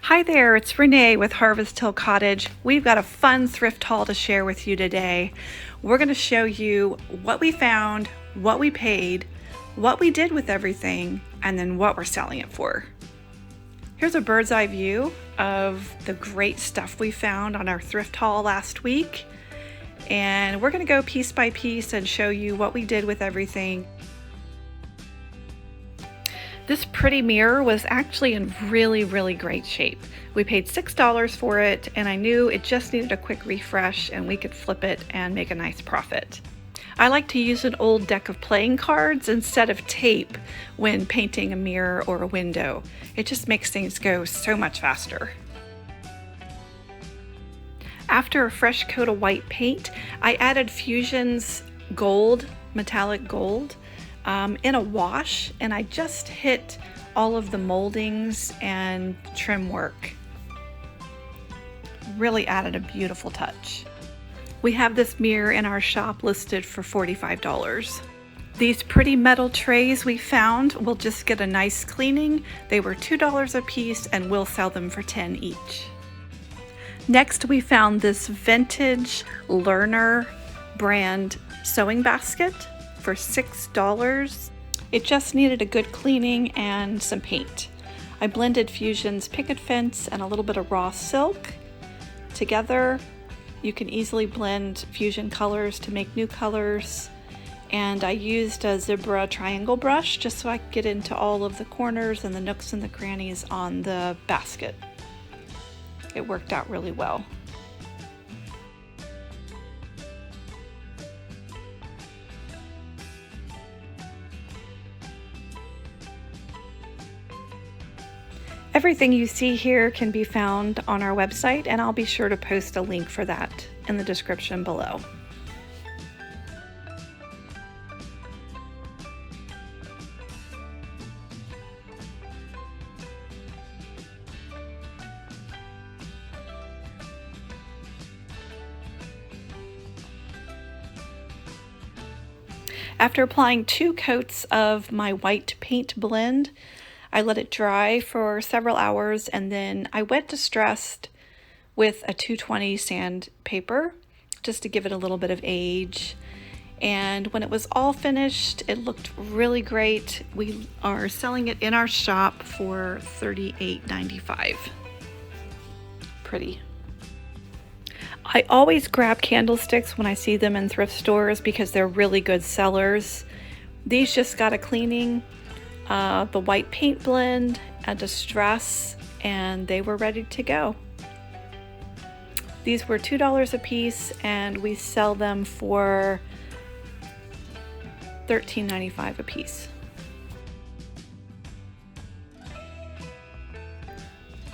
Hi there, it's Renee with Harvest Hill Cottage. We've got a fun thrift haul to share with you today. We're going to show you what we found, what we paid, what we did with everything, and then what we're selling it for. Here's a bird's eye view of the great stuff we found on our thrift haul last week. And we're going to go piece by piece and show you what we did with everything. This pretty mirror was actually in really great shape. We paid $6 for it, and I knew it just needed a quick refresh and we could flip it and make a nice profit. I like to use an old deck of playing cards instead of tape when painting a mirror or a window. It just makes things go so much faster. After a fresh coat of white paint, I added Fusion's gold, metallic gold, in a wash, and I just hit all of the moldings and trim work. Really added a beautiful touch. We have this mirror in our shop listed for $45. These pretty metal trays we found will just get a nice cleaning. They were $2 a piece and we'll sell them for $10 each. Next, we found this vintage Learner brand sewing basket for $6. It just needed a good cleaning and some paint. I blended Fusion's picket fence and a little bit of raw silk together. You can easily blend Fusion colors to make new colors. And I used a zebra triangle brush just so I could get into all of the corners and the nooks and the crannies on the basket. It worked out really well. Everything you see here can be found on our website, and I'll be sure to post a link for that in the description below. After applying 2 coats of my white paint blend, I let it dry for several hours, and then I wet distressed with a 220 sandpaper just to give it a little bit of age. And when it was all finished, it looked really great. We are selling it in our shop for $38.95. Pretty. I always grab candlesticks when I see them in thrift stores because they're really good sellers. These just got a cleaning. The white paint blend, a distress, and they were ready to go. These were $2 a piece, and we sell them for $13.95 a piece.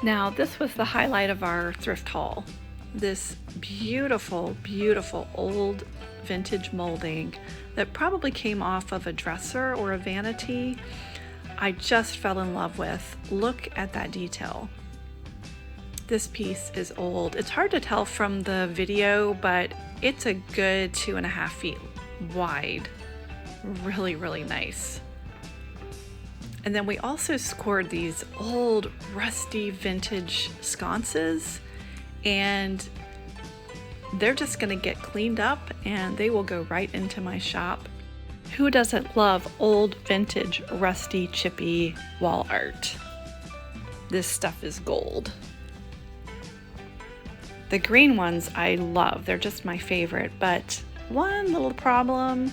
Now, this was the highlight of our thrift haul. This beautiful old vintage molding that probably came off of a dresser or a vanity. I just fell in love with. Look at that detail. This piece is old. It's hard to tell from the video, but it's a good 2.5 feet wide. Really nice. And then we also scored these old rusty vintage sconces, and they're just gonna get cleaned up and they will go right into my shop. Who doesn't love old, vintage, rusty, chippy wall art? This stuff is gold. The green ones I love. They're just my favorite, but one little problem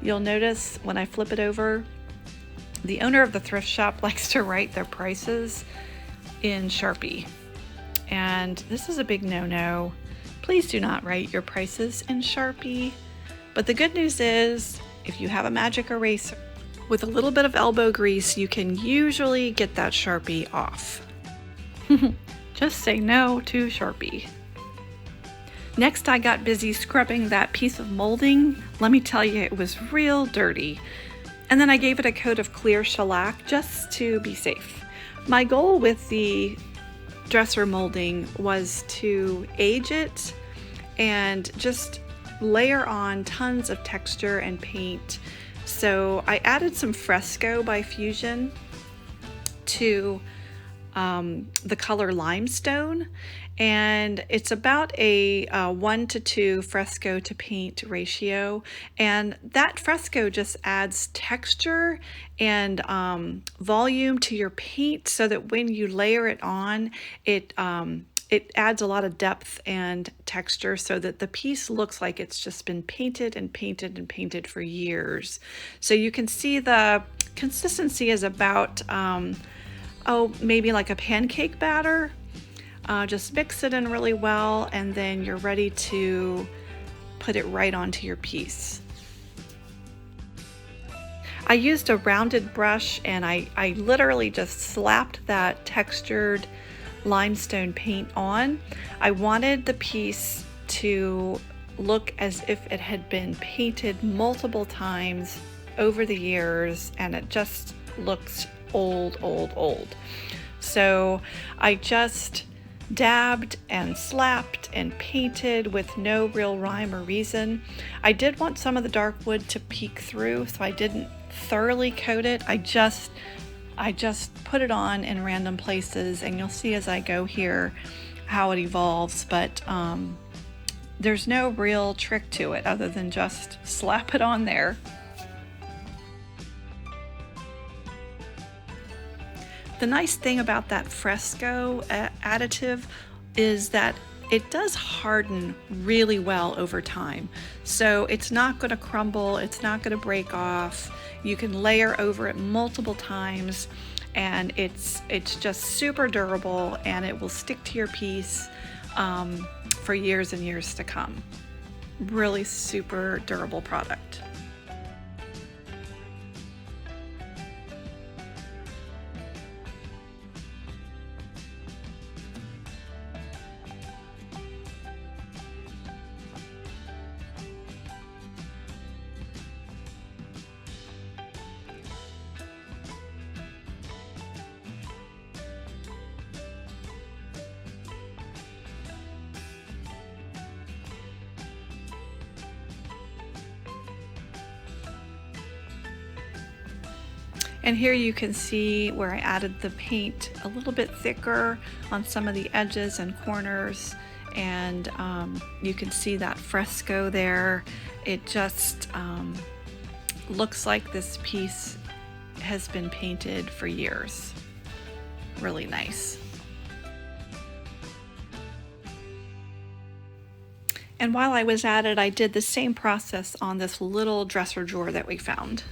you'll notice when I flip it over, the owner of the thrift shop likes to write their prices in Sharpie. And this is a big no-no. Please do not write your prices in Sharpie. But the good news is, if you have a magic eraser, with a little bit of elbow grease, you can usually get that Sharpie off. Just say no to Sharpie. Next, I got busy scrubbing that piece of molding. Let me tell you, it was real dirty. And then I gave it a coat of clear shellac just to be safe. My goal with the dresser molding was to age it and just layer on tons of texture and paint. So I added some Fresco by Fusion to the color limestone, and it's about a 1:2 fresco to paint ratio, and that fresco just adds texture and volume to your paint so that when you layer it on, it adds a lot of depth and texture so that the piece looks like it's just been painted and painted and painted for years. So you can see the consistency is about maybe like a pancake batter. Just mix it in really well, and then you're ready to put it right onto your piece. I used a rounded brush, and I literally just slapped that textured limestone paint on. I wanted the piece to look as if it had been painted multiple times over the years, and it just looks old, old, old. So I just dabbed and slapped and painted with no real rhyme or reason. I did want some of the dark wood to peek through, so I didn't thoroughly coat it. I just put it on in random places, and you'll see as I go here how it evolves, but there's no real trick to it other than just slap it on there. The nice thing about that fresco additive is that it does harden really well over time. So it's not going to crumble, it's not going to break off. You can layer over it multiple times, and it's just super durable, and it will stick to your piece for years and years to come. Really super durable product. And here you can see where I added the paint a little bit thicker on some of the edges and corners, and you can see that fresco there. It just looks like this piece has been painted for years. Really nice. And while I was at it, I did the same process on this little dresser drawer that we found.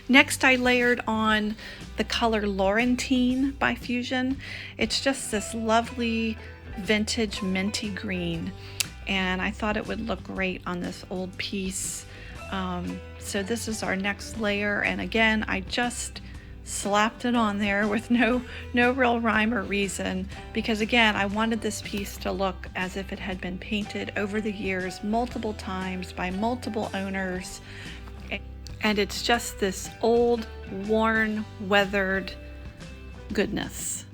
Next, I layered on the color Laurentine by Fusion. It's just this lovely vintage minty green, and I thought it would look great on this old piece. So this is our next layer, and again, I just slapped it on there with no real rhyme or reason, because again, I wanted this piece to look as if it had been painted over the years multiple times by multiple owners. And it's just this old, worn, weathered goodness.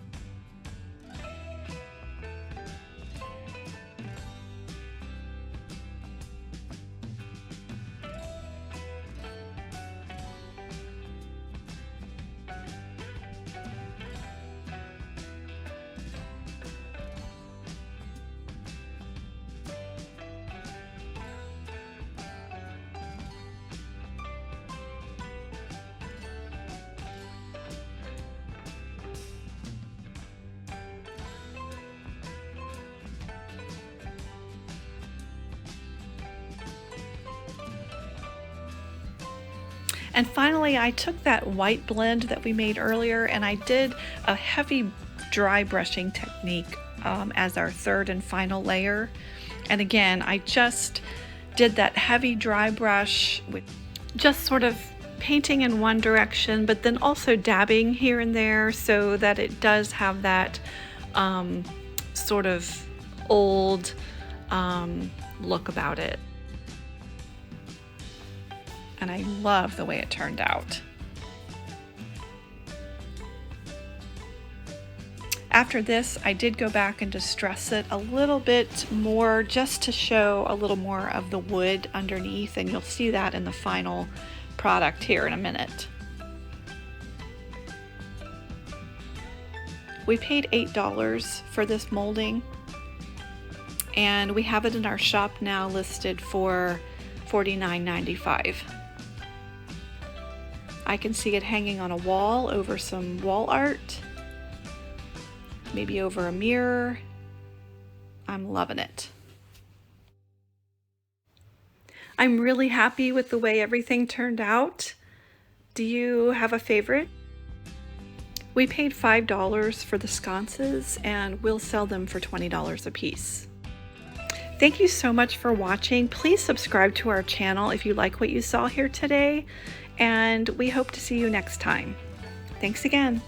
And finally, I took that white blend that we made earlier, and I did a heavy dry brushing technique as our third and final layer. And again, I just did that heavy dry brush with just sort of painting in one direction, but then also dabbing here and there so that it does have that sort of old look about it. And I love the way it turned out. After this, I did go back and distress it a little bit more just to show a little more of the wood underneath, and you'll see that in the final product here in a minute. We paid $8 for this molding, and we have it in our shop now listed for $49.95. I can see it hanging on a wall over some wall art, maybe over a mirror. I'm loving it. I'm really happy with the way everything turned out. Do you have a favorite? We paid $5 for the sconces, and we'll sell them for $20 a piece. Thank you so much for watching. Please subscribe to our channel if you like what you saw here today, and we hope to see you next time. Thanks again.